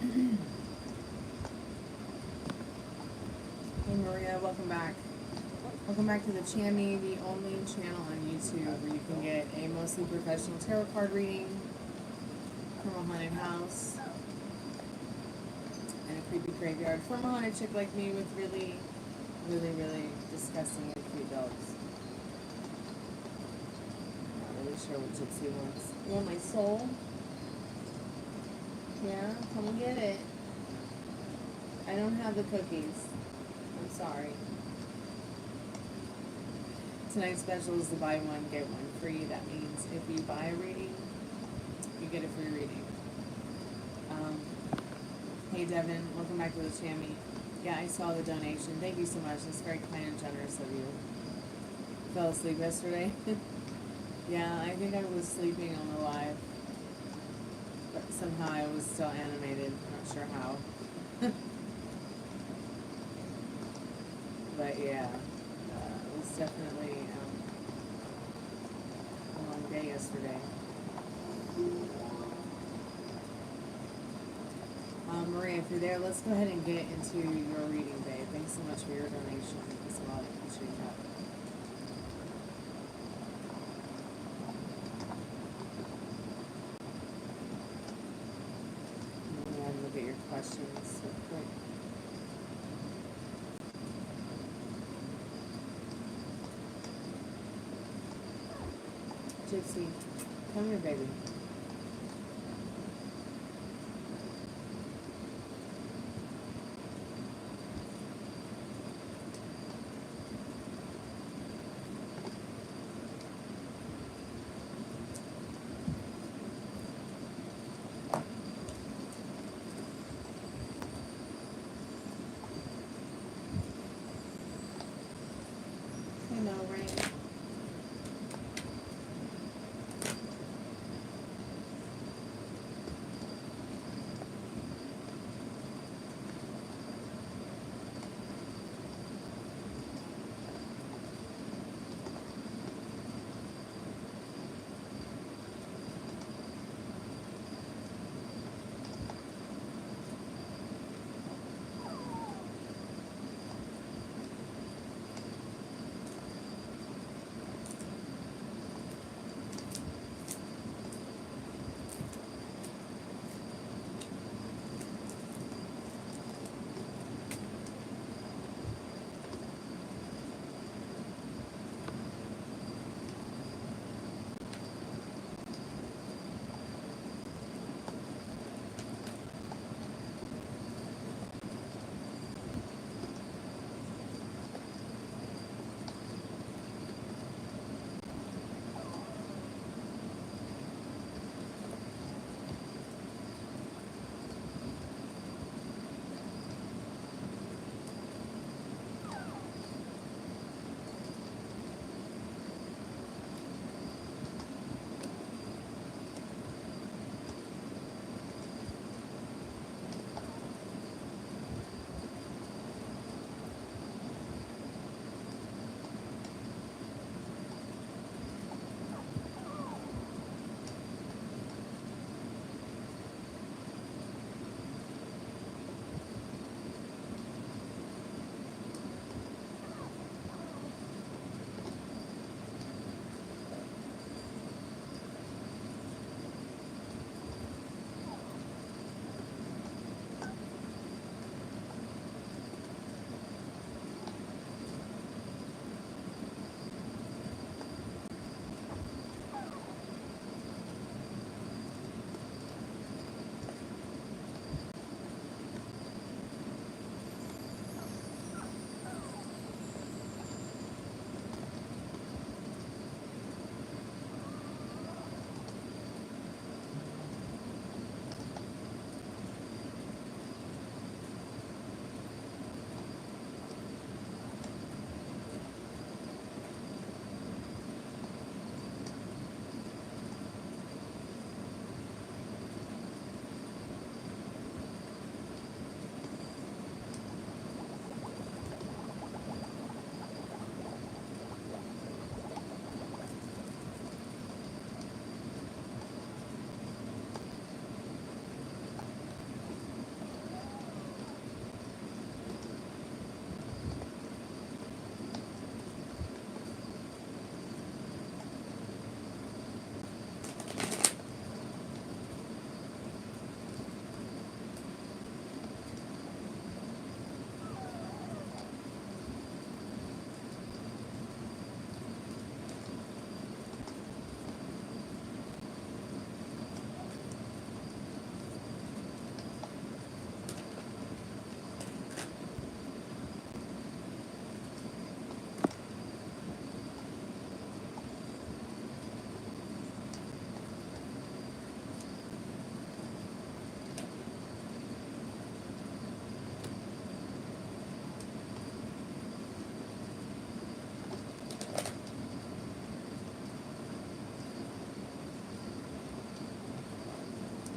Hey Maria, welcome back. Welcome back to the Chammy, the only channel on YouTube where you can get a mostly professional tarot card reading from a haunted house and a creepy graveyard from a haunted chick like me with really, really, really disgusting and cute dogs. Not really sure what Gypsy wants. You want my soul? Yeah, come and get it. I don't have the cookies. I'm sorry. Tonight's special is the buy one, get one free. That means if you buy a reading, you get a free reading. Hey Devin, welcome back to the Chammy. Yeah, I saw the donation. Thank you so much. It's very kind and generous of you. Fell asleep yesterday. Yeah, I think I was sleeping on the live. But somehow I was still animated. Not sure how. But yeah, it was definitely a long day yesterday. Maria, if you're there, let's go ahead and get into your reading, babe. Thanks so much for your donation as well. I appreciate that. Let me look at your questions real quick. Gypsy, come here, baby. I know, right?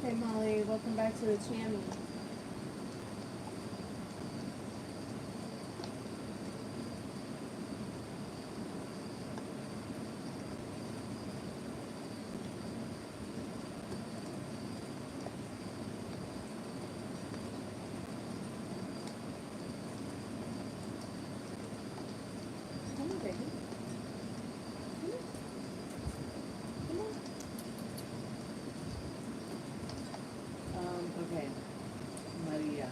Hey Molly, welcome back to the channel. Come on, baby. Come on. Come on. Okay. Maria.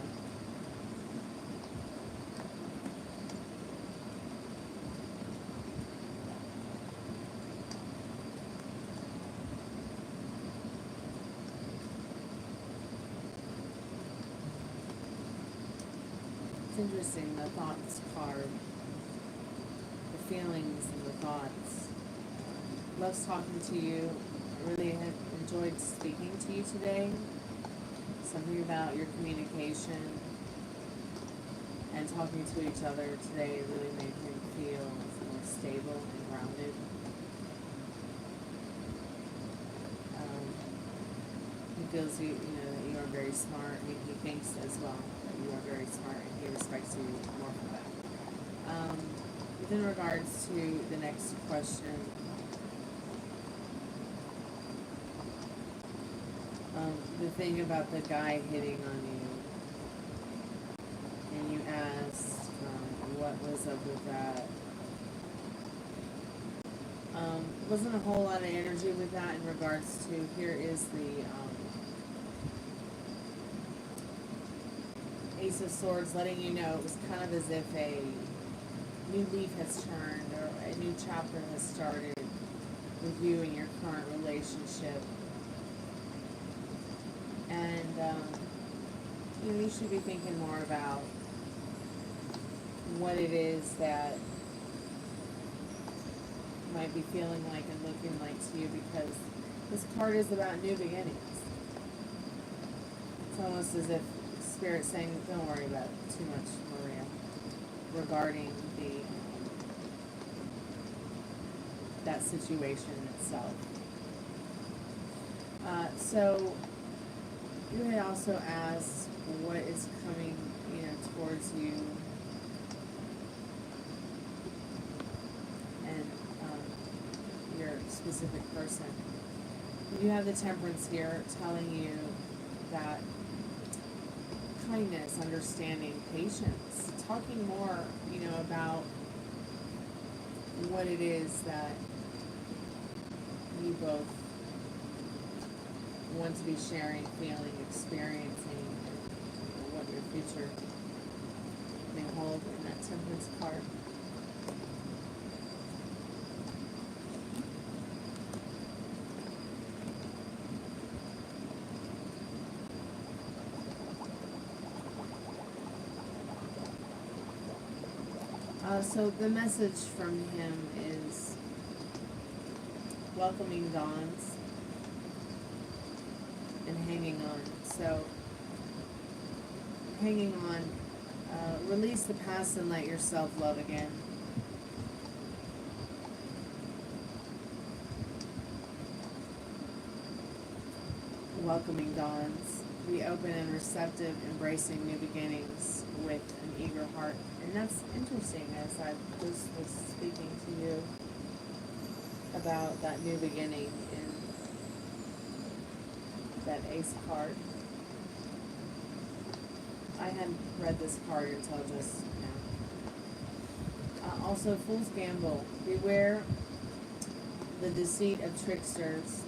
It's interesting, the thoughts card, the feelings and the thoughts. Loves talking to you. I really have enjoyed speaking to you today. Something about your communication and talking to each other today really made him feel more stable and grounded. He feels you know that you are very smart. I mean, he thinks as well that you are very smart, and he respects you more for that. Within regards to the next question, the thing about the guy hitting on you, and you asked what was up with that. Wasn't a whole lot of energy with that in regards to, here is the Ace of Swords letting you know it was kind of as if a new leaf has turned or a new chapter has started with you and your current relationship. And, you know, you should be thinking more about what it is that you might be feeling like and looking like to you, because this card is about new beginnings. It's almost as if Spirit's saying, don't worry about it too much, Maria, regarding that situation itself. So you had also asked what is coming, you know, towards you, and your specific person. You have the Temperance here telling you that kindness, understanding, patience, talking more, you know, about what it is that you both want to be sharing, feeling, experiencing, and what your future may hold in that Temperance card. So the message from him is welcoming dawns and hanging on. So hanging on, release the past and let yourself love again. Welcoming dawns. Be open and receptive, embracing new beginnings with an eager heart. And that's interesting, as I just was speaking to you about that new beginning in that Ace card. I hadn't read this card until just now. Also, Fool's Gamble. Beware the deceit of tricksters,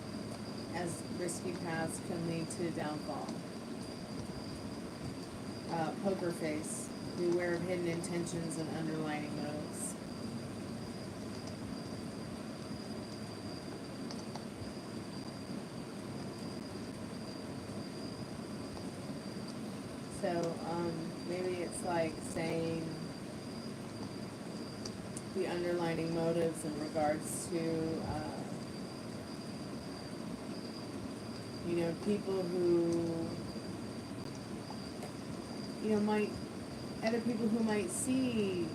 as risky paths can lead to downfall. Poker Face. Beware of hidden intentions and underlining motives. So, maybe it's like saying the underlining motives in regards to, you know, people who, you know, other people who might see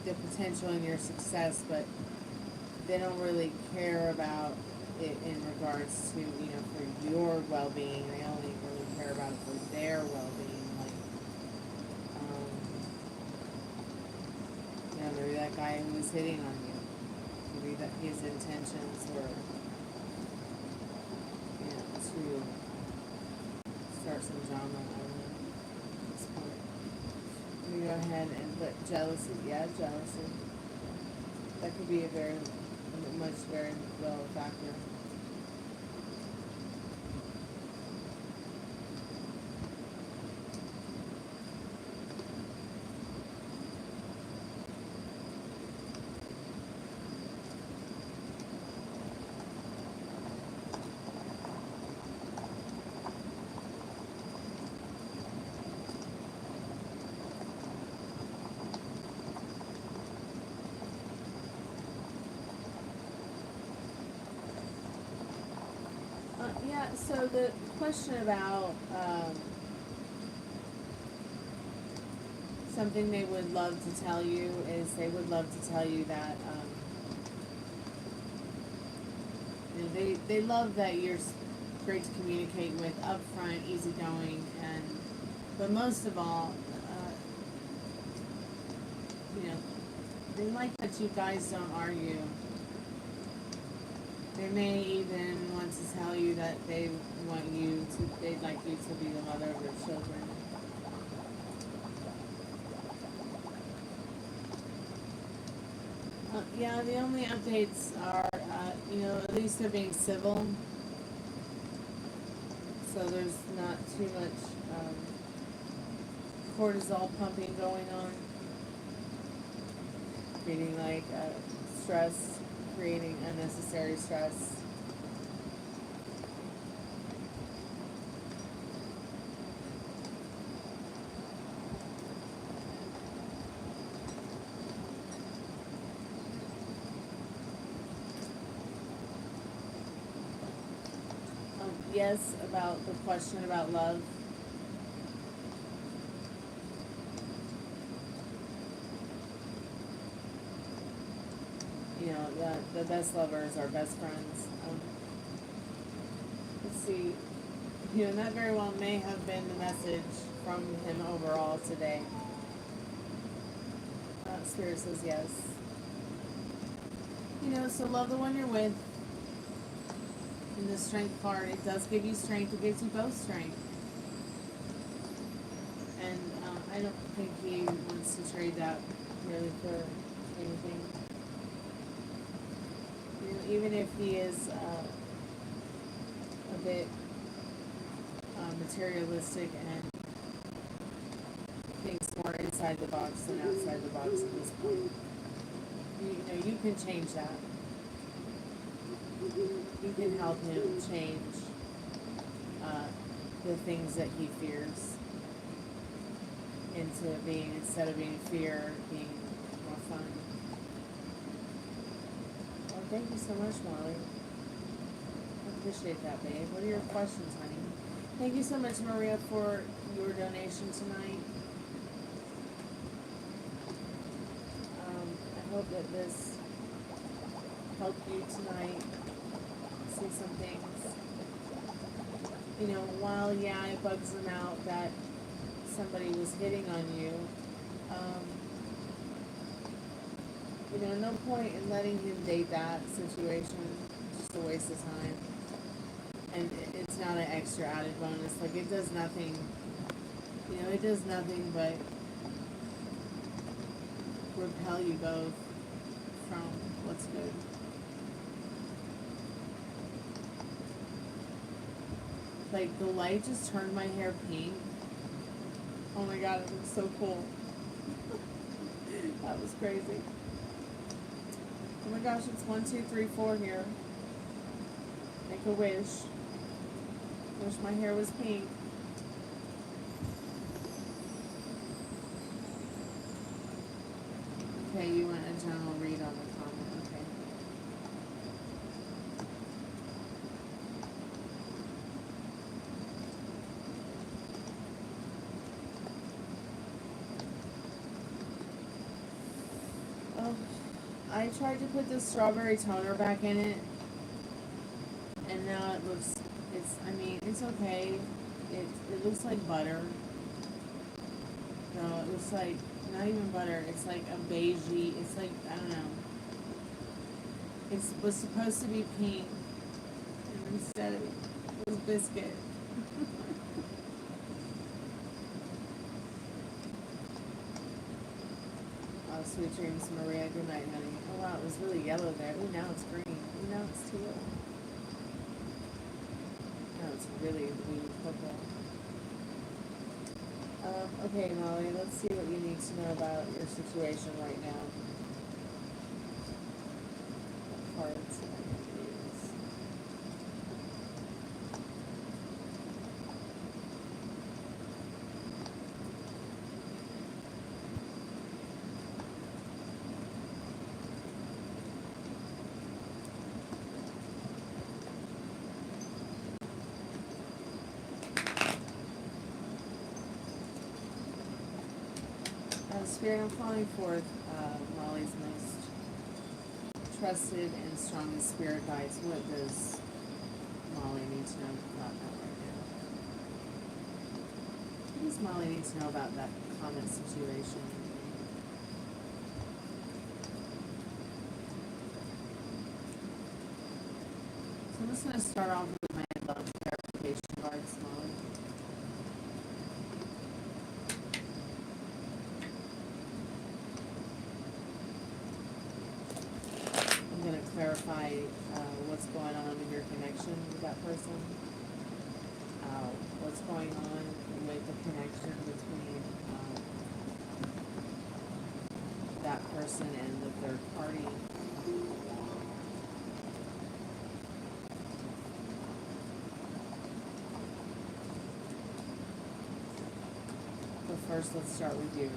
the potential in your success, but they don't really care about it in regards to, you know, for your well-being. They only really care about it for their well-being. Like, you know, maybe that guy who was hitting on you, maybe that his intentions were, you know, to start some drama. I don't know at this point. Let me go ahead and put jealousy. Yeah, jealousy. That could be a very well factor. Yeah, so the question about something they would love to tell you is they would love to tell you that you know, they love that you're great to communicate with, upfront, easygoing, but most of all, you know, they like that you guys don't argue. They may even want to tell you that they'd like you to be the mother of their children. Yeah, the only updates are, you know, at least they're being civil. So there's not too much cortisol pumping going on. Creating like stress. Creating unnecessary stress. Yes, about the question about love. You know, the best lovers are best friends. Let's see. You know, that very well may have been the message from him overall today. Spirit says yes. You know, so love the one you're with. In the strength card, it does give you strength. It gives you both strength. And I don't think he wants to trade that really for anything. You know, even if he is a bit materialistic and thinks more inside the box than outside the box at this point, you know, you can change that. You can help him change the things that he fears into being, instead of being fear, being more fun. Well, thank you so much, Molly. I appreciate that, babe. What are your questions, honey? Thank you so much, Maria, for your donation tonight. I hope that this helped you tonight. See some things. You know, while, yeah, it bugs them out that somebody was hitting on you, you know, no point in letting him date that situation. It's just a waste of time. And it's not an extra added bonus. Like, it does nothing, you know, it does nothing but repel you both from what's good. Like, the light just turned my hair pink. Oh my god, it looks so cool. That was crazy. Oh my gosh, it's 1, 2, 3, 4 here. Make a wish. Wish my hair was pink. Okay, you want a general read on the comment. Okay. Oh, I tried to put the strawberry toner back in it, looks, I mean, it's okay. It looks like butter. No, it looks like, not even butter, it's like a beigey, it's like, I don't know. It was supposed to be pink, and instead it was biscuit. Oh, sweet dreams, Maria. Good night, honey. Oh wow, it was really yellow there. Ooh, now it's green. Ooh, now it's teal. Now it's really blue purple. Okay, Molly, let's see what you need to know about your situation right now. What cards am I going to use? Spirit, I'm calling forth Molly's most trusted and strongest spirit guides. What does Molly need to know about that right now? What does Molly need to know about that comment situation? So I'm just going to start off with my love clarification cards, Molly. Clarify what's going on in your connection with that person, what's going on with the connection between that person and the third party. But first, let's start with you.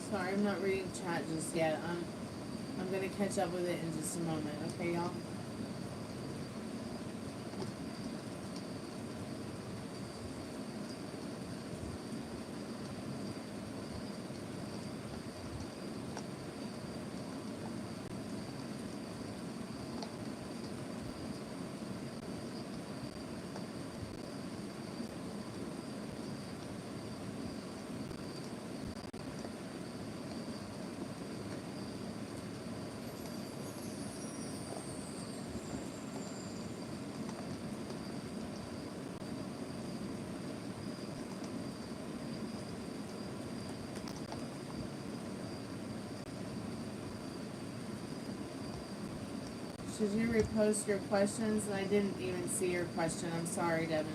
Sorry, I'm not reading chat just yet. I'm gonna catch up with it in just a moment. Okay, y'all? Should you repost your questions? And I didn't even see your question. I'm sorry, Devin.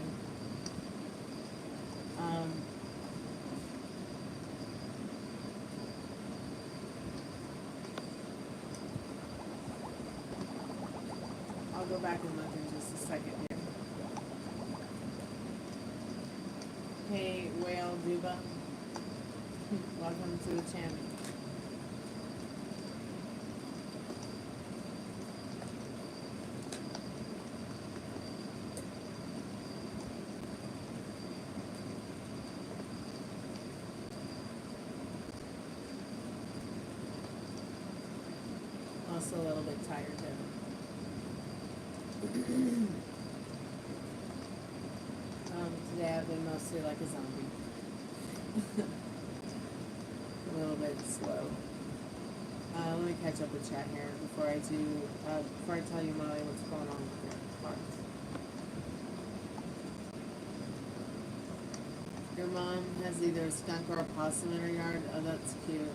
I'll go back and look in just a second here. Hey, Whale Duba. Welcome to the channel. Also a little bit tired though. Today I've been mostly like a zombie. A little bit slow. Let me catch up with chat here before I tell you Molly what's going on with your cards. Your mom has either a skunk or a possum in her yard. Oh, that's cute.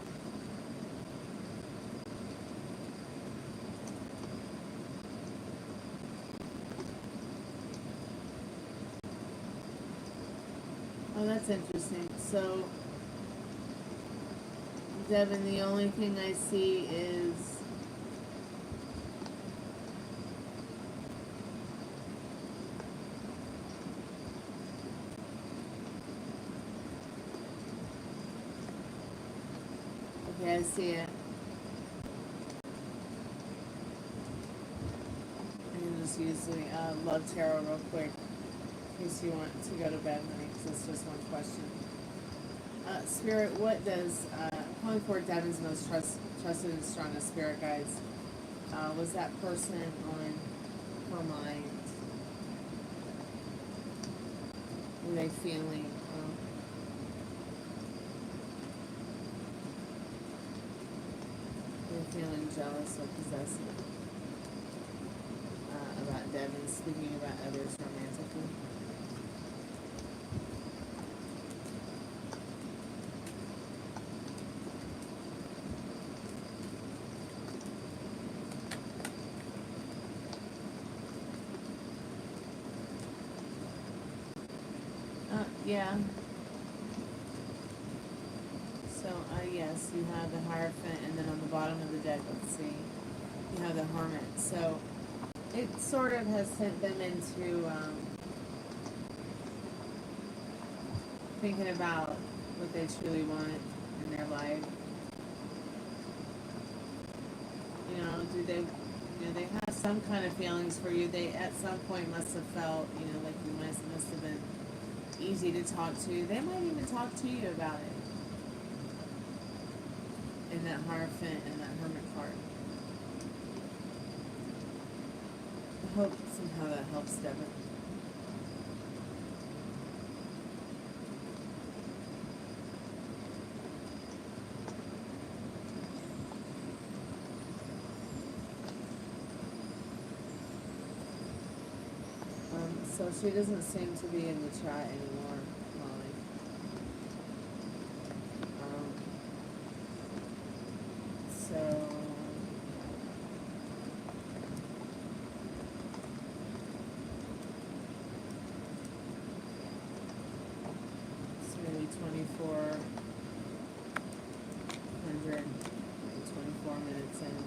Oh, that's interesting. So, Devin, the only thing I see is okay, I see it. I can just use the Love Tarot real quick in case you want to go to bed, honey, because it's just one question. Spirit, what does, calling for Devin's most trusted and strongest spirit guides, was that person on her mind? Were they feeling, jealous or possessive about Devin speaking about others romantically? Yeah. So, yes, you have the Hierophant, and then on the bottom of the deck, let's see, you have the Hermit. So, it sort of has sent them into thinking about what they truly want in their life. You know, they have some kind of feelings for you. They, at some point, must have felt, like you must have been easy to talk to. They might even talk to you about it. In that Hierophant and that Hermit card. I hope somehow that helps Devin. So she doesn't seem to be in the chat anymore, Molly. So it's maybe 2400, maybe 24 minutes in.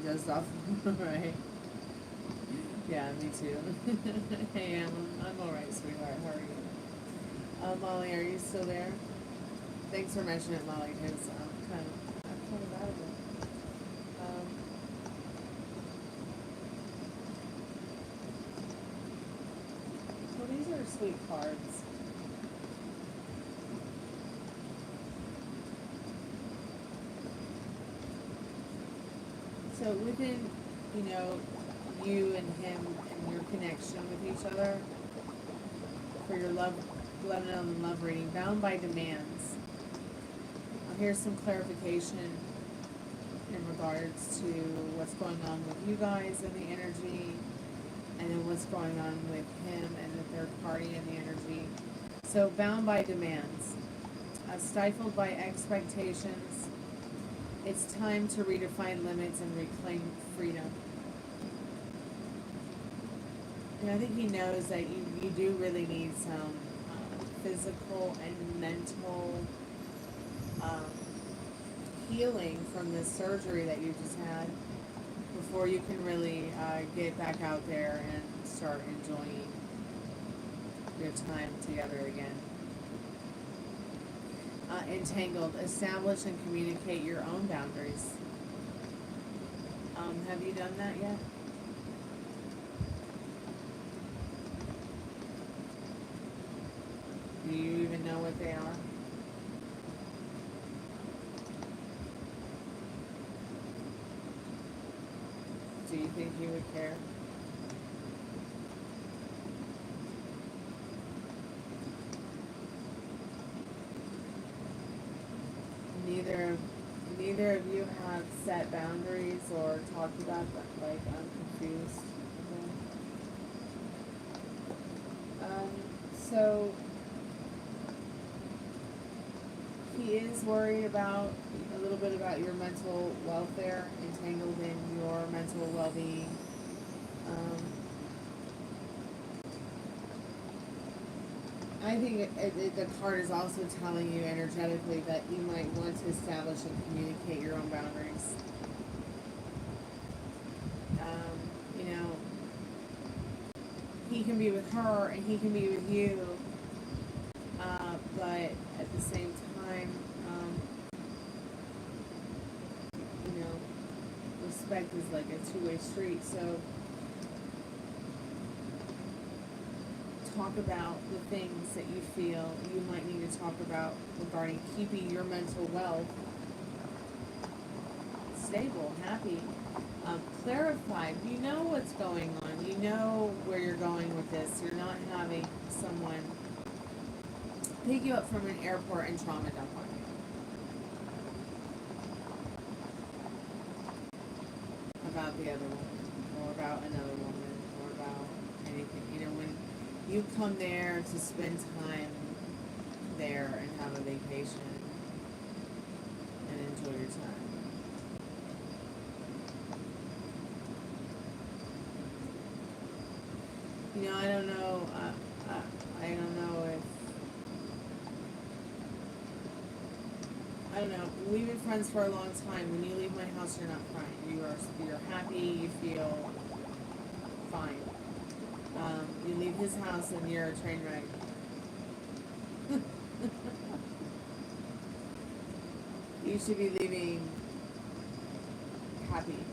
Dozed off, right? Yeah, me too. Hey, I'm alright, sweetheart. How are you? Molly, are you still there? Thanks for mentioning it, Molly, because I'm kind of out of it. Well, these are sweet cards. So within, you and him and your connection with each other, for your love and love reading, bound by demands. Here's some clarification in regards to what's going on with you guys and the energy, and then what's what's going on with him and the third party and the energy. So bound by demands, stifled by expectations. It's time to redefine limits and reclaim freedom. And I think he knows that you do really need some physical and mental healing from this surgery that you just had before you can really get back out there and start enjoying your time together again. Entangled, establish and communicate your own boundaries. Have you done that yet? Do you even know what they are? Do you think he would care? Neither of you have set boundaries or talked about that. Like, I'm confused. Okay. So he is worried about a little bit about your mental welfare, entangled in your mental well-being. I think the card is also telling you energetically that you might want to establish and communicate your own boundaries. You know, he can be with her and he can be with you, but at the same time, you know, respect is like a two-way street. So talk about the things that you feel you might need to talk about regarding keeping your mental wealth stable, happy, clarified. You know what's going on. You know where you're going with this. You're not having someone pick you up from an airport and trauma dump on you about the other woman, or about another woman, or about anything. You know, when you come there to spend time there and have a vacation and enjoy your time. You know, I don't know. I don't know if. I don't know. We've been friends for a long time. When you leave my house, you're not crying. You're happy. You feel fine. You leave his house and you're a train wreck. You should be leaving happy.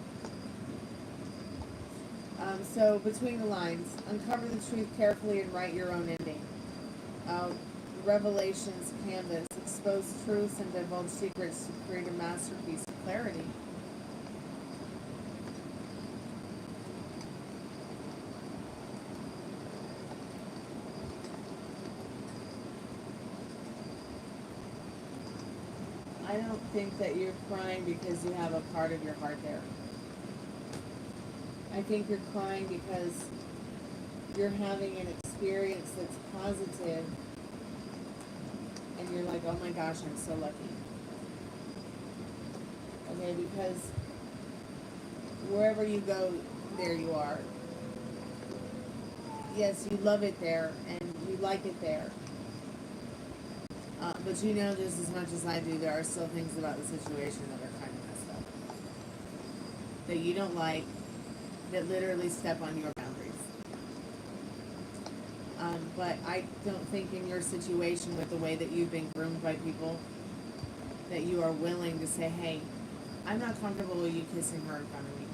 So between the lines, uncover the truth carefully and write your own ending. Revelations canvas, expose truths and divulge secrets to create a masterpiece of clarity. I don't think that you're crying because you have a part of your heart there. I think you're crying because you're having an experience that's positive and you're like, oh my gosh, I'm so lucky. Okay, because wherever you go, there you are. Yes, you love it there and you like it there. But you know just as much as I do, there are still things about the situation that are kind of messed up. That you don't like, that literally step on your boundaries. But I don't think in your situation with the way that you've been groomed by people, that you are willing to say, hey, I'm not comfortable with you kissing her in front of me.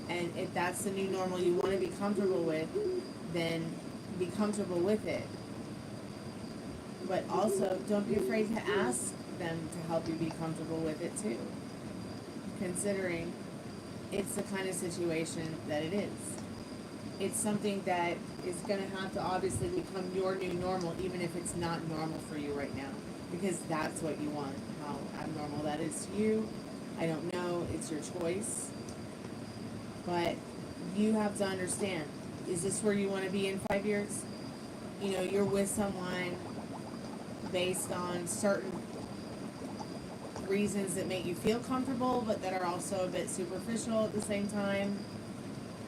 And if that's the new normal you want to be comfortable with, then be comfortable with it. But also, don't be afraid to ask them to help you be comfortable with it too. Considering it's the kind of situation that it is. It's something that is going to have to obviously become your new normal, even if it's not normal for you right now. Because that's what you want. How abnormal that is to you, I don't know. It's your choice. But you have to understand, is this where you want to be in 5 years? You know, you're with someone based on certain reasons that make you feel comfortable, but that are also a bit superficial at the same time,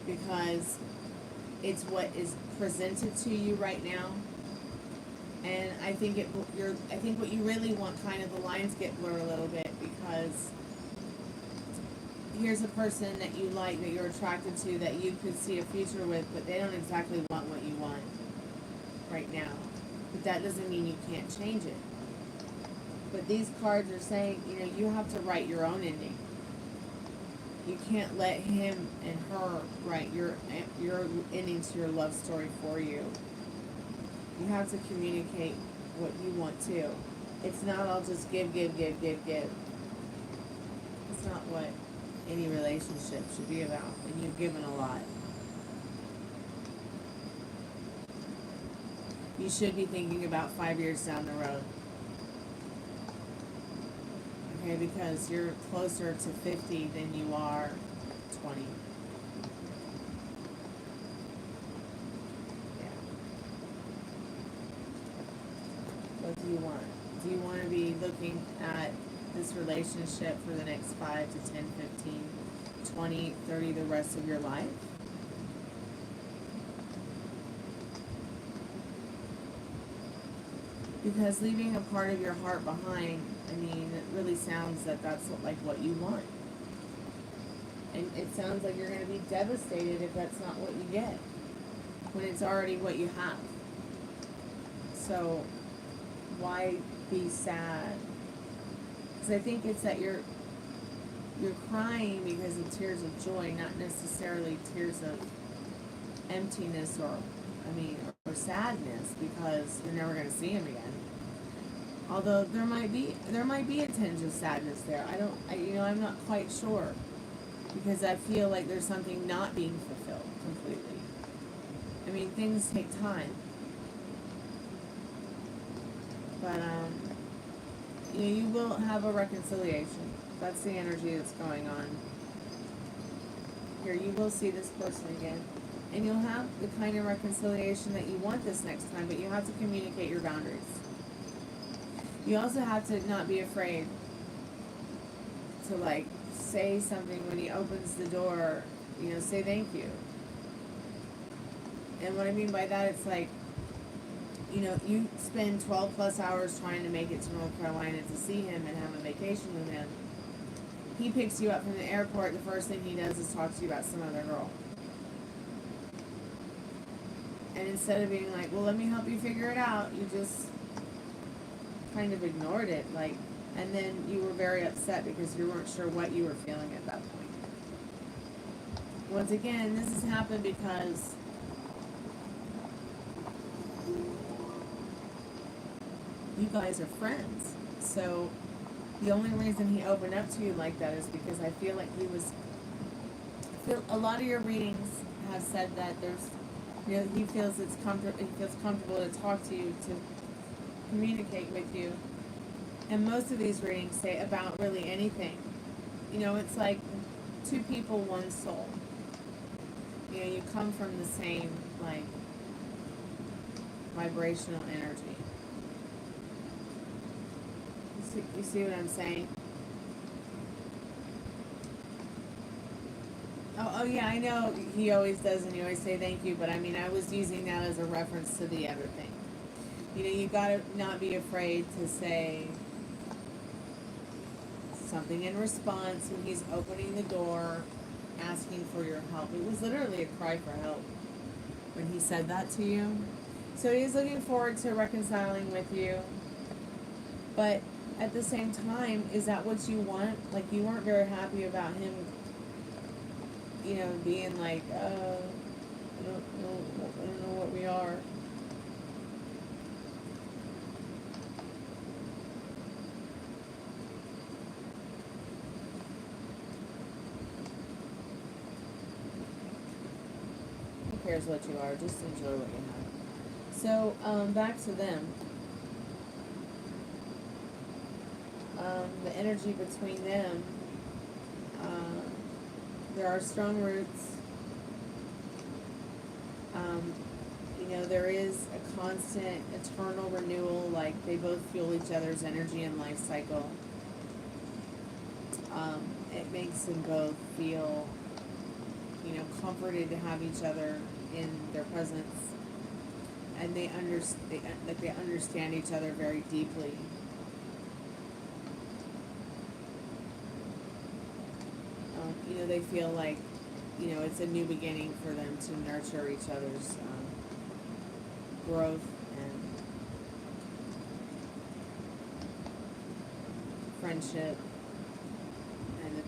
because it's what is presented to you right now. And I think I think what you really want, kind of the lines get blurred a little bit, because here's a person that you like, that you're attracted to, that you could see a future with, but they don't exactly want what you want right now. But that doesn't mean you can't change it. But these cards are saying, you know, you have to write your own ending. You can't let him and her write your ending to your love story for you. You have to communicate what you want to. It's not all just give. It's not what any relationship should be about, and you've given a lot. You should be thinking about 5 years down the road. Okay, because you're closer to 50 than you are 20. Yeah. What do you want? Do you want to be looking at this relationship for the next 5 to 10, 15, 20, 30, the rest of your life? Because leaving a part of your heart behind, I mean, it really sounds that that's what you want. And it sounds like you're going to be devastated if that's not what you get, when it's already what you have. So why be sad? Because I think it's that you're crying because of tears of joy, not necessarily tears of emptiness or sadness, because you're never going to see him again. Although there might be a tinge of sadness there. I'm not quite sure, because I feel like there's something not being fulfilled completely. I mean, things take time. But you will have a reconciliation. That's the energy that's going on. Here, you will see this person again. And you'll have the kind of reconciliation that you want this next time, but you have to communicate your boundaries. You also have to not be afraid to say something when he opens the door, say thank you. And what I mean by that, it's you spend 12 plus hours trying to make it to North Carolina to see him and have a vacation with him. He picks you up from the airport, the first thing he does is talk to you about some other girl. And instead of being like, well, let me help you figure it out, you just kind of ignored it, and then you were very upset because you weren't sure what you were feeling at that point. Once again, this has happened because you guys are friends. So the only reason he opened up to you like that is because I feel like a lot of your readings have said that he feels comfortable to talk to you, to communicate with you. And most of these readings say about really anything. It's like two people, one soul. You come from the same, vibrational energy. You see what I'm saying? Oh yeah, I know he always does, and you always say thank you, but I was using that as a reference to the other thing. You gotta not be afraid to say something in response when he's opening the door, asking for your help. It was literally a cry for help when he said that to you. So he's looking forward to reconciling with you, but at the same time, is that what you want? You weren't very happy about him, being I don't know what we are. Who cares what you are? Just enjoy what you have. So, back to them. The energy between them, there are strong roots. You know, there is a constant, eternal renewal, like they both fuel each other's energy and life cycle. It makes them both feel, you know, comforted to have each other in their presence, and they understand each other very deeply. You know, they feel like, you know, it's a new beginning for them to nurture each other's growth and friendship, and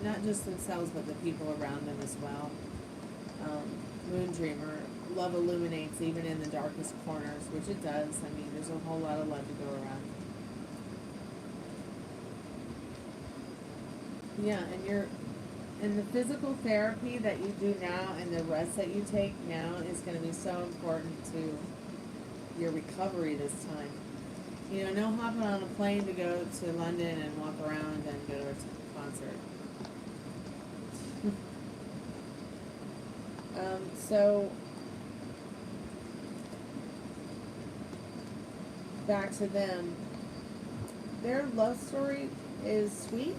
not just themselves, but the people around them as well. Moon Dreamer, love illuminates even in the darkest corners, which it does. I mean, there's a whole lot of love to go around. Yeah, and the physical therapy that you do now and the rest that you take now is going to be so important to your recovery this time. You know, no hopping on a plane to go to London and walk around and go to a concert. So, back to them. Their love story is sweet,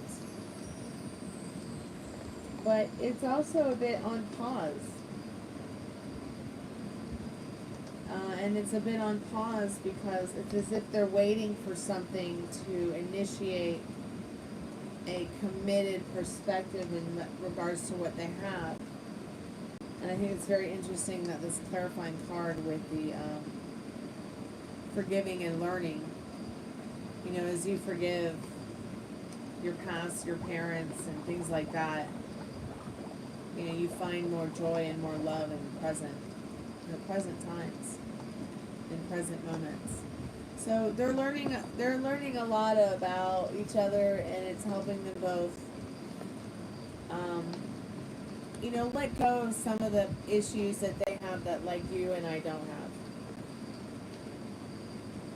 but it's also a bit on pause. And it's a bit on pause because it's as if they're waiting for something to initiate a committed perspective in regards to what they have. And I think it's very interesting that this clarifying card with the forgiving and learning, you know, as you forgive your past, your parents, and things like that, you know, you find more joy and more love in the present times, in present moments. So they're learning a lot about each other, and it's helping them both, you know, let go of some of the issues that they have that, like, you and I don't have.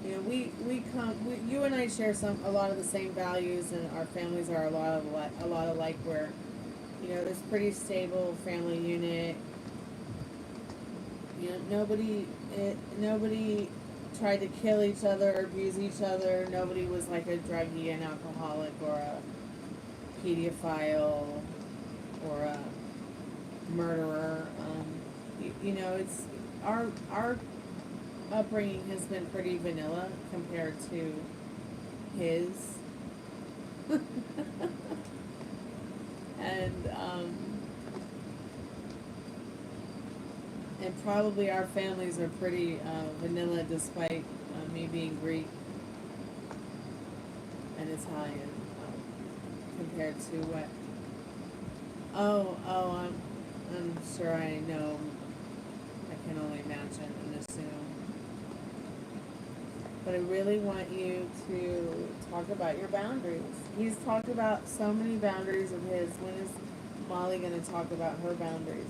You know, you and I share a lot of the same values, and our families are a lot alike. Where, you know, there's pretty stable family unit. You know, nobody tried to kill each other or abuse each other. Nobody was like a druggie, an alcoholic, or a pedophile, or a murderer. You know, it's our upbringing has been pretty vanilla compared to his. And probably our families are pretty vanilla, despite me being Greek and Italian, compared to what. I'm sure I know. I can only imagine and assume. But I really want you to talk about your boundaries. He's talked about so many boundaries of his. When is Molly going to talk about her boundaries?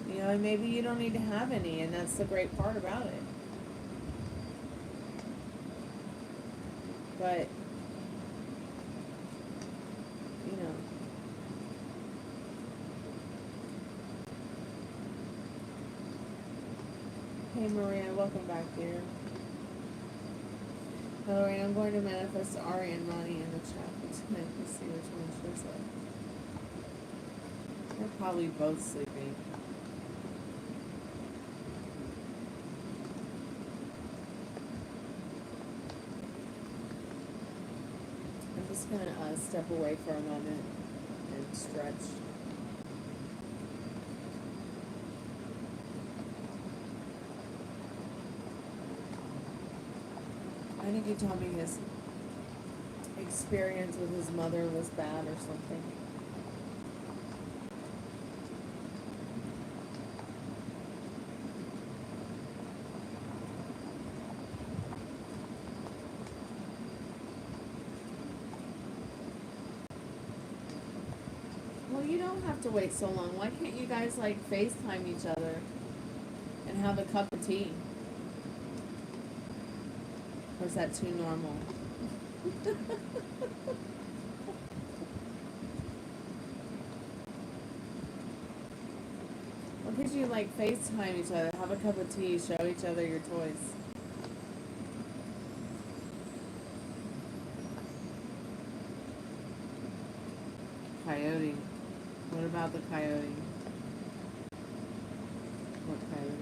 You know, and maybe you don't need to have any, and that's the great part about it. But, you know, hey Maria, welcome back here. Alright, I'm going to manifest Ari and Ronnie in the chat for tonight. Let's see which one shows up. They're probably both sleeping. I'm just going to step away for a moment and stretch. I think he told me his experience with his mother was bad or something. Well, you don't have to wait so long. Why can't you guys, like, FaceTime each other and have a cup of tea? Or is that too normal? Well, could you like FaceTime each other, have a cup of tea, show each other your toys? Coyote. What about the coyote? What coyote?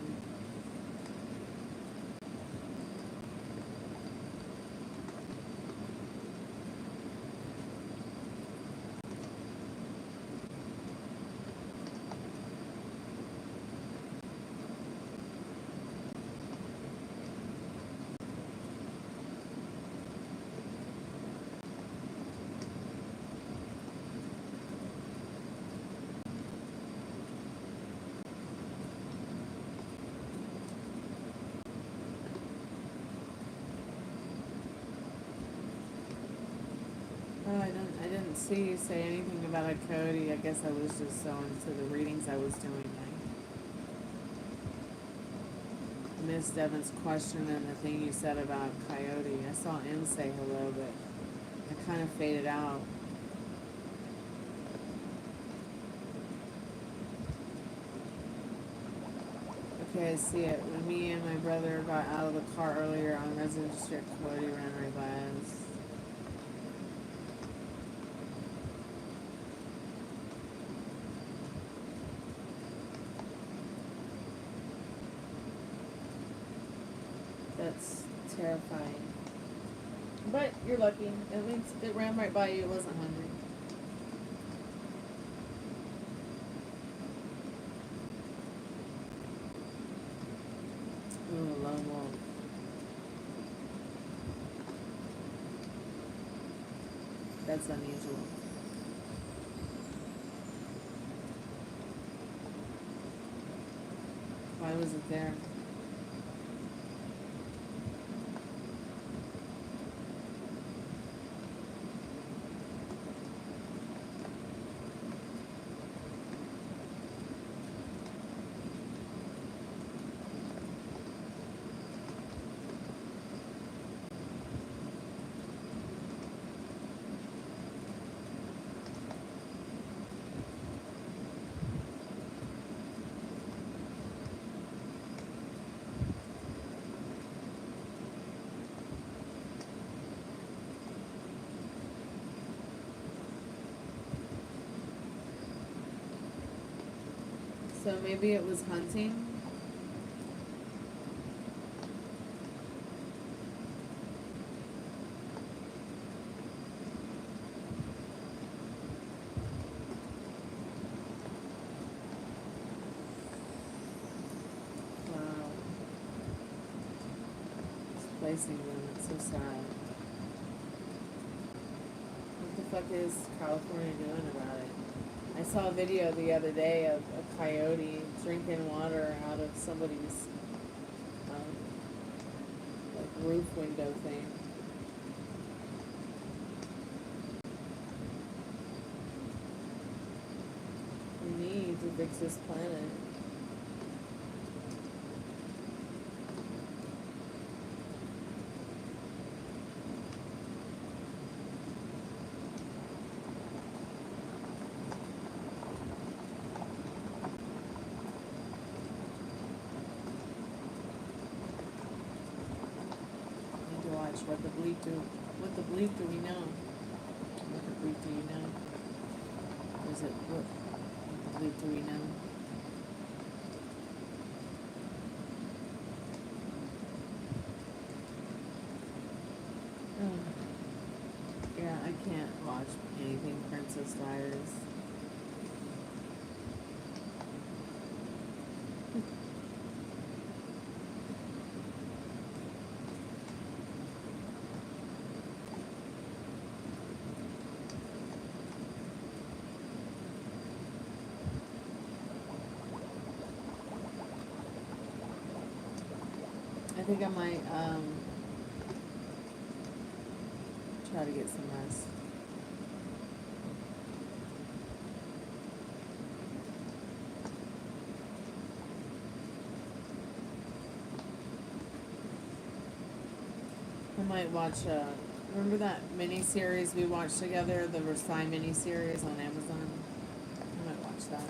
Oh, I didn't see you say anything about a coyote. I guess I was just so into the readings I was doing. I missed Evan's question and the thing you said about coyote. I saw M say hello, but it kind of faded out. Okay, I see it. When me and my brother got out of the car earlier on Resident Street, coyote ran right by us. That's terrifying. But you're lucky. At least it ran right by you. It wasn't hungry. Ooh, lone wolf. That's unusual. Why was it there? So maybe it was hunting. Wow. Displacing them, it's so sad. What the fuck is California doing about it? I saw a video the other day of a coyote drinking water out of somebody's like roof window thing. We need to fix this planet. What the bleep do? What the bleep do we know? What the bleep do you know? Or is it what the bleep do we know? Oh. Yeah, I can't watch anything Princess Diaries. I think I might try to get some rest. I might watch Remember that mini-series we watched together, the Versailles mini-series on Amazon? I might watch that.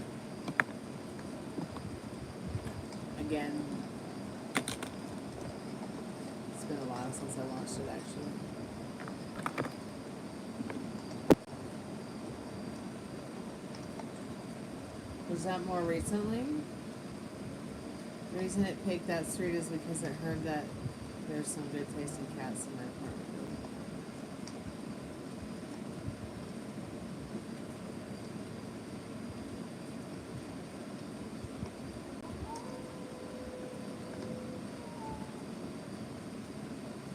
Again. It's been a while since I watched it, actually. Was that more recently? The reason it picked that street is because it heard that there's some good tasting cats in my apartment.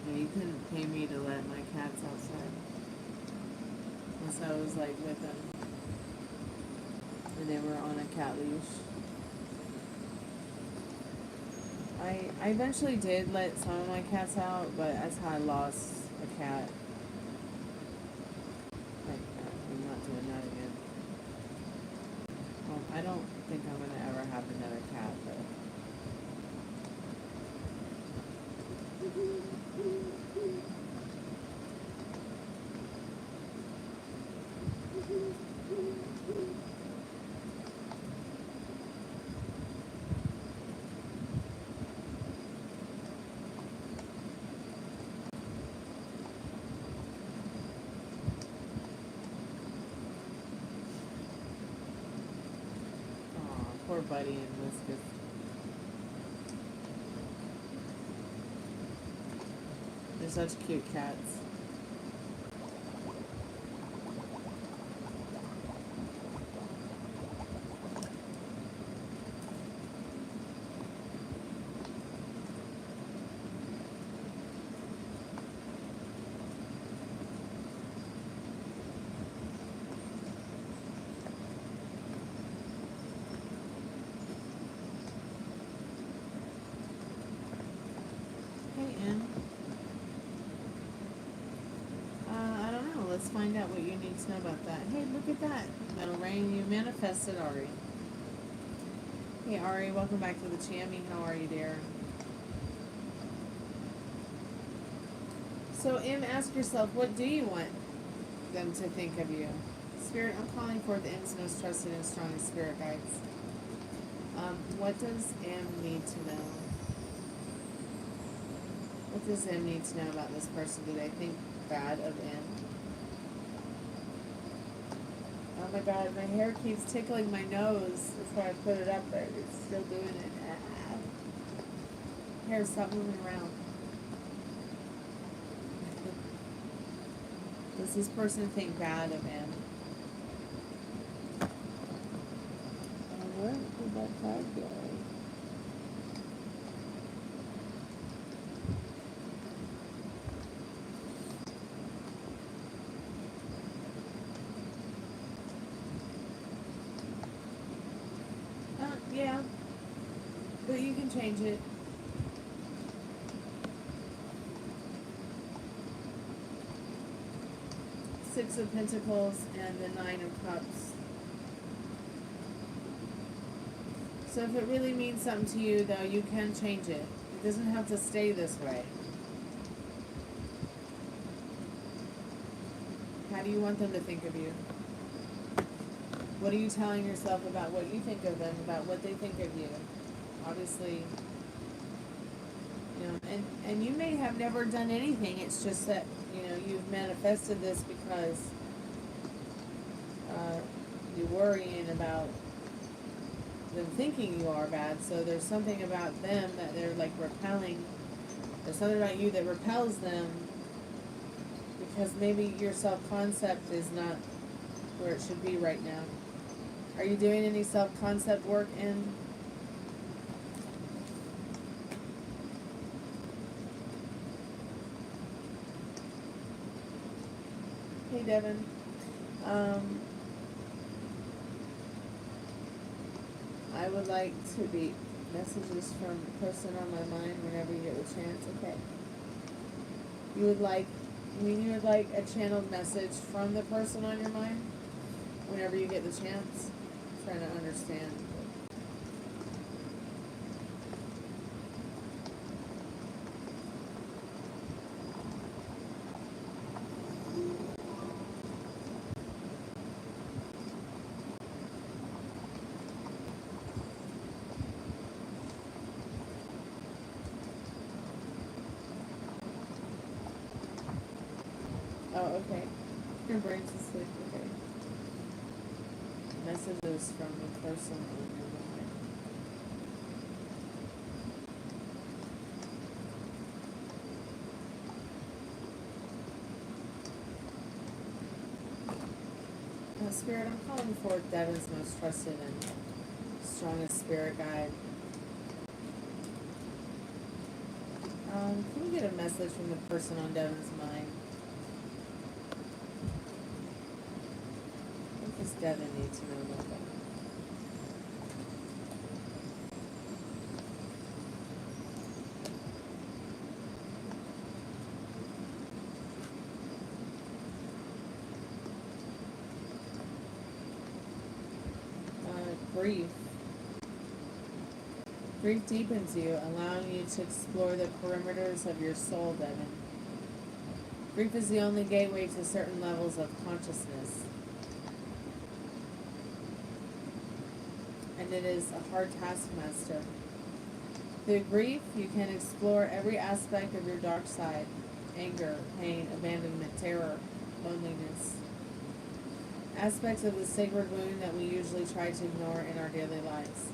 Yeah, you couldn't pay me to let my cats outside. Unless I was like with them. And they were on a cat leash. I eventually did let some of my cats out, but that's how I lost a cat. I'm not doing that again. Well, I don't think I'm going to ever have another cat, though. Poor Buddy and Whiskers. They're such cute cats. Let's find out what you need to know about that. Hey, look at that. Metal Rain, you manifested, Ari. Hey, Ari, welcome back to the Chammy. How are you, dear? So, Em, ask yourself, what do you want them to think of you? Spirit, I'm calling for the M's most trusted and strongest spirit guides. What does M need to know? What does M need to know about this person? Do they think bad of M? Oh my god, my hair keeps tickling my nose. That's why I put it up, but it's still doing it. Ah. Hair, stop moving around. Does this person think bad of him? Where did that card go? Yeah, but you can change it. Six of Pentacles and the Nine of Cups. So if it really means something to you, though, you can change it. It doesn't have to stay this way. How do you want them to think of you? What are you telling yourself about what you think of them, about what they think of you? Obviously, you know, and you may have never done anything. It's just that, you know, you've manifested this because you're worrying about them thinking you are bad. So there's something about them that they're like repelling. There's something about you that repels them because maybe your self-concept is not where it should be right now. Are you doing any self-concept work in? Hey, Devin. I would like to be messages from the person on my mind whenever you get the chance. Okay. You would like a channeled message from the person on your mind whenever you get the chance? I'm trying to understand. okay. Your brain's asleep, okay. Messages from the person on your mind. Spirit, I'm calling forth Devin's most trusted and strongest spirit guide. Can we get a message from the person on Devin's mind? What does Devin need to know about that? Grief. Grief deepens you, allowing you to explore the perimeters of your soul, Devin. Grief is the only gateway to certain levels of consciousness. And it is a hard taskmaster. Through grief, you can explore every aspect of your dark side: anger, pain, abandonment, terror, loneliness. Aspects of the sacred wound that we usually try to ignore in our daily lives.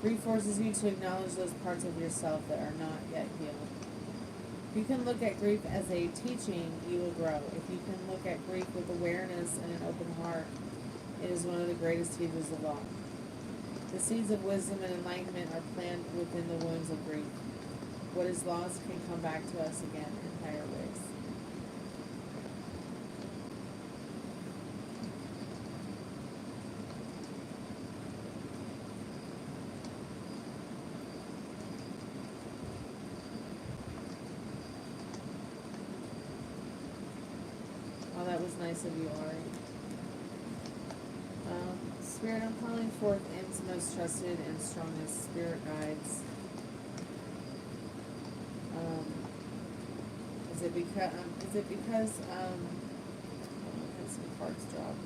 Grief forces you to acknowledge those parts of yourself that are not yet healed. If you can look at grief as a teaching, you will grow. If you can look at grief with awareness and an open heart, it is one of the greatest teachers of all. The seeds of wisdom and enlightenment are planted within the wounds of grief. What is lost can come back to us again in higher ways. Oh, that was nice of you, Ari. Spirit, I'm calling forth M's most trusted and strongest spirit guides. Is it because I had some cards drop.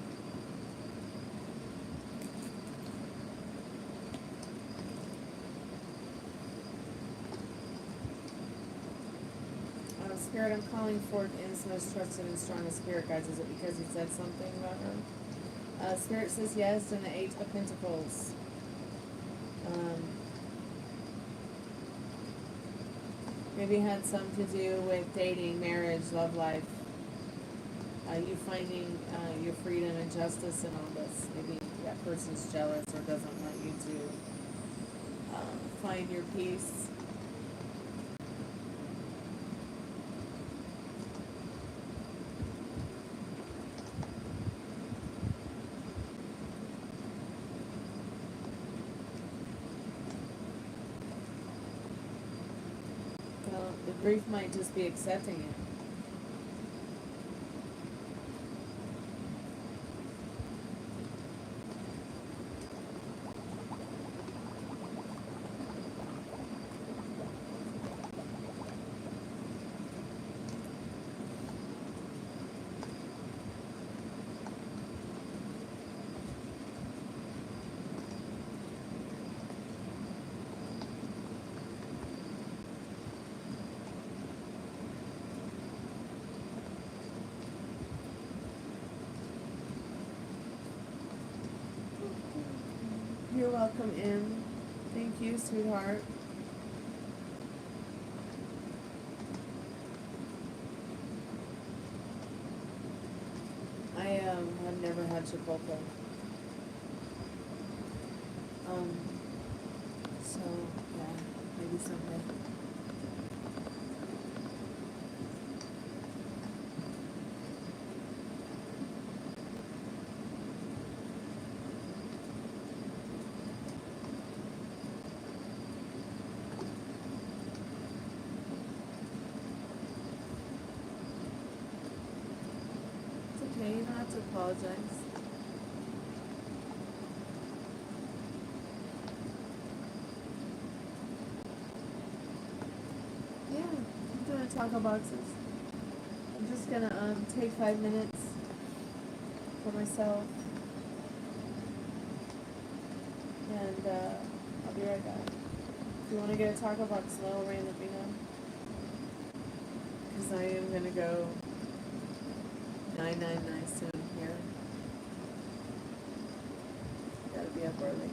Spirit, I'm calling forth M's most trusted and strongest spirit guides. Is it because he said something about her? Spirit says yes, and the 8 of Pentacles. Maybe it had something to do with dating, marriage, love life. You finding your freedom and justice in all this. Maybe that person's jealous or doesn't want you to find your peace. The grief might just be accepting it. You're welcome in. Thank you, sweetheart. I have never had Chipotle. So yeah, maybe someday. You don't have to apologize. Yeah, I'm doing taco boxes. I'm just gonna take 5 minutes for myself, and I'll be right back. If you want to get a taco box, LoveRead, let me know, because I am gonna go 999 soon here. Gotta be up early.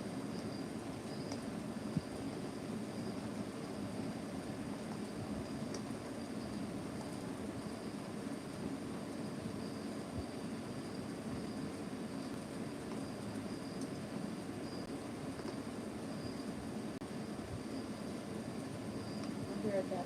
I'll be right back.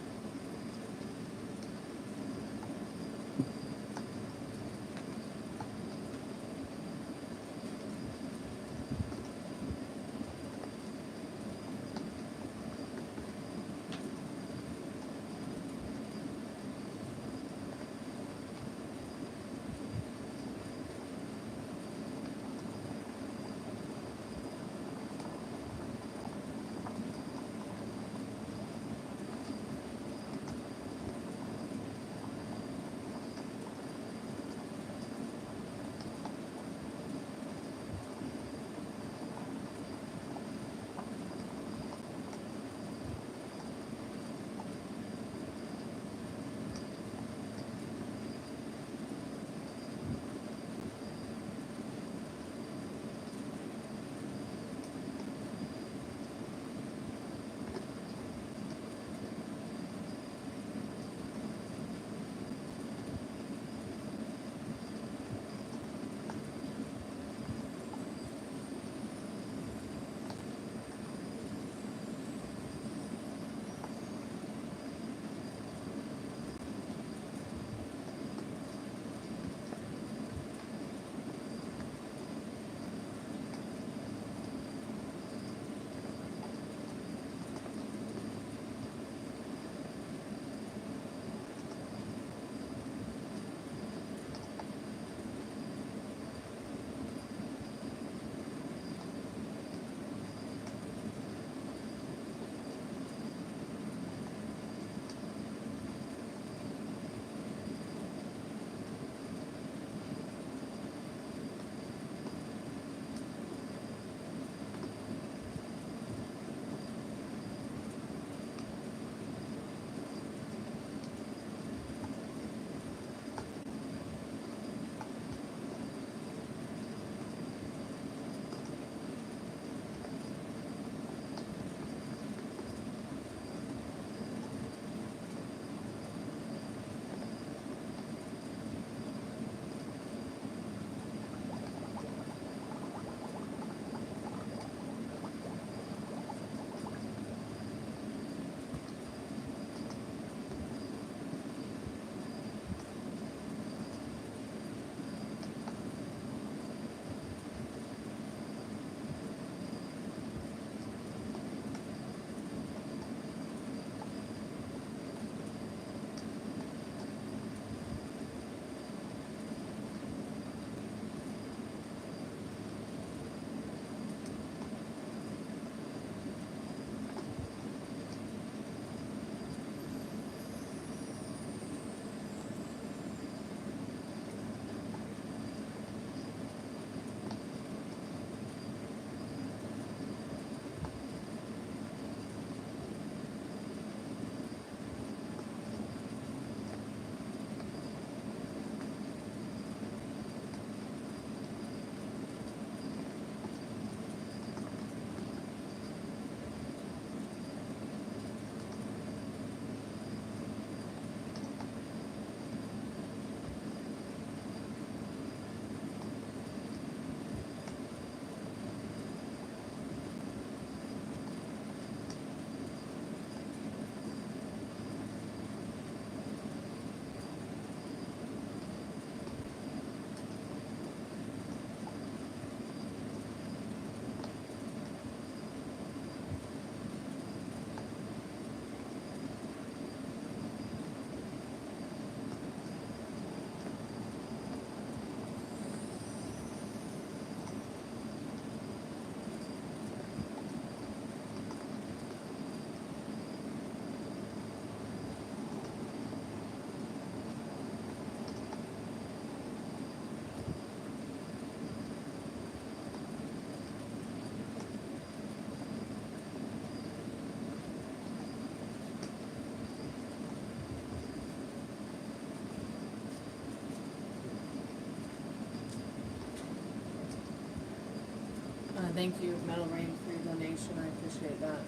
Thank you, Metal Rain, for your donation. I appreciate that.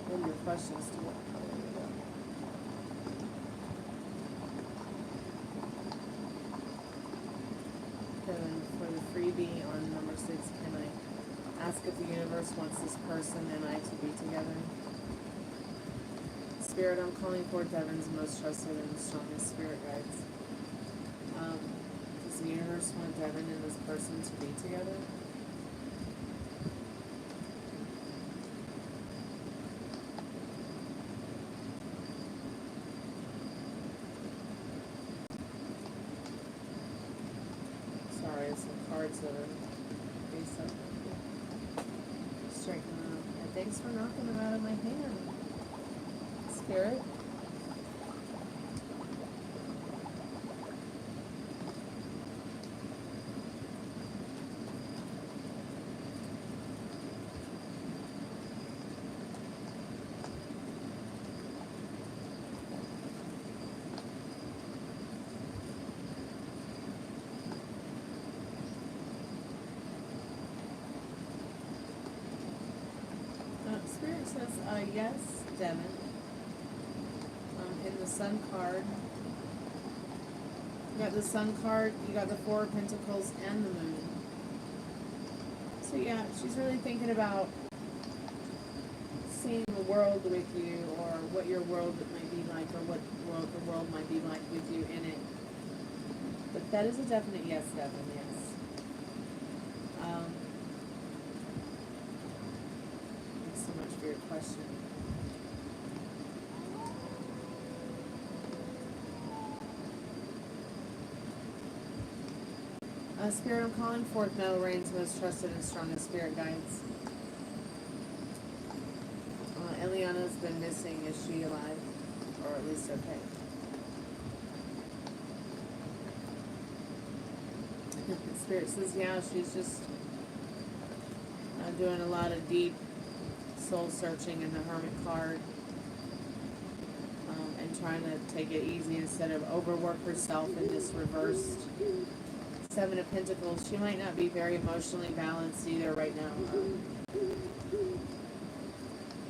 What are your questions to it? Kevin, for the freebie on number 6, can I ask if the universe wants this person and I to be together? Spirit, I'm calling for Devin's most trusted and strongest spirit guides. Does the universe want Devin and this person to be together? Sorry, some cards that are face up. Straighten them up. And thanks for knocking them out of my hand. Spirit. Spirit says, yes, Devin. In the Sun card, you got the Sun card, you got the 4 of Pentacles and the Moon. So yeah, she's really thinking about seeing the world with you, or what your world might be like, or what the world might be like with you in it. But that is a definite yes, Devin, yes. Thanks so much for your question. Spirit, I'm calling forth Metal Rain's most trusted and strongest spirit guides. Eliana's been missing. Is she alive? Or at least okay? Spirit says, yeah, she's just doing a lot of deep soul searching in the Hermit card. And trying to take it easy instead of overwork herself in this reversed 7 of Pentacles. She might not be very emotionally balanced either right now.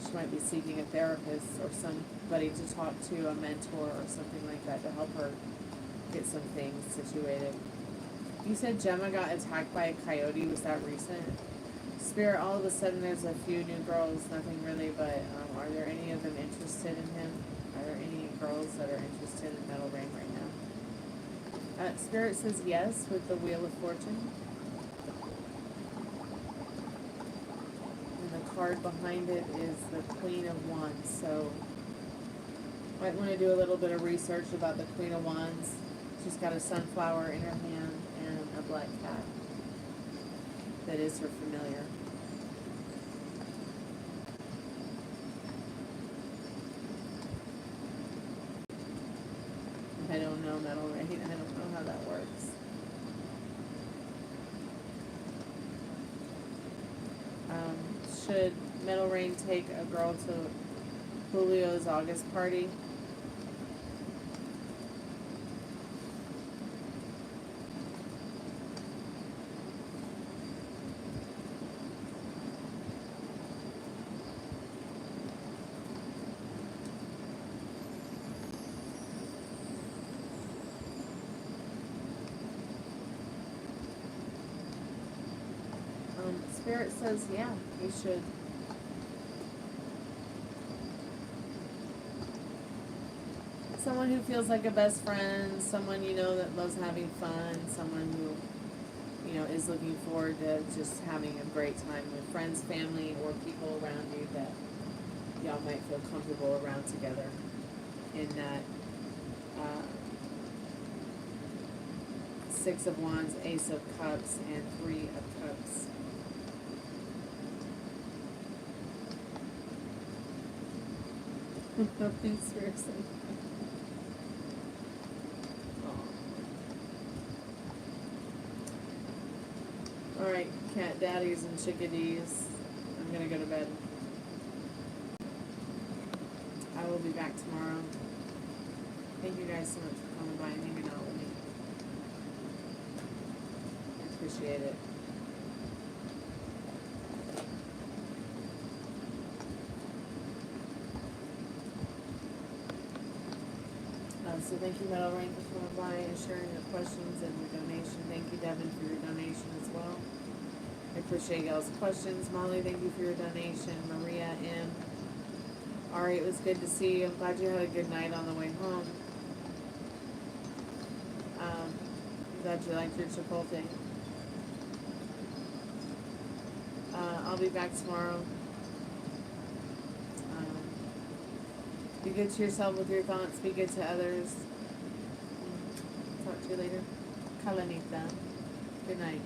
She might be seeking a therapist or somebody to talk to, a mentor or something like that, to help her get some things situated. You said Gemma got attacked by a coyote. Was that recent? Spirit, all of a sudden there's a few new girls, nothing really, but are there any of them interested in him? Are there any girls that are interested in Metal Rain right now? Spirit says yes with the Wheel of Fortune. And the card behind it is the Queen of Wands. So, might want to do a little bit of research about the Queen of Wands. She's got a sunflower in her hand and a black cat. That is her familiar. I don't know, Metal Rain. I don't know how that works. Should Metal Rain take a girl to Julio's August party? Spirit says, yeah, you should. Someone who feels like a best friend, someone you know that loves having fun, someone who, you know, is looking forward to just having a great time with friends, family, or people around you that y'all might feel comfortable around together in that 6 of Wands, Ace of Cups, and 3 of Cups. Nothing, seriously. Alright, cat daddies and chickadees. I'm gonna go to bed. I will be back tomorrow. Thank you guys so much for coming by and hanging out with me. I appreciate it. So thank you, Metal Rain, for coming by and sharing your questions and your donation. Thank you, Devin, for your donation as well. I appreciate y'all's questions. Molly, thank you for your donation. Maria, M. Ari, it was good to see you. I'm glad you had a good night on the way home. I'm glad you liked your Chipotle. I'll be back tomorrow. Be good to yourself with your thoughts. Be good to others. Talk to you later. Kalanita. Good night.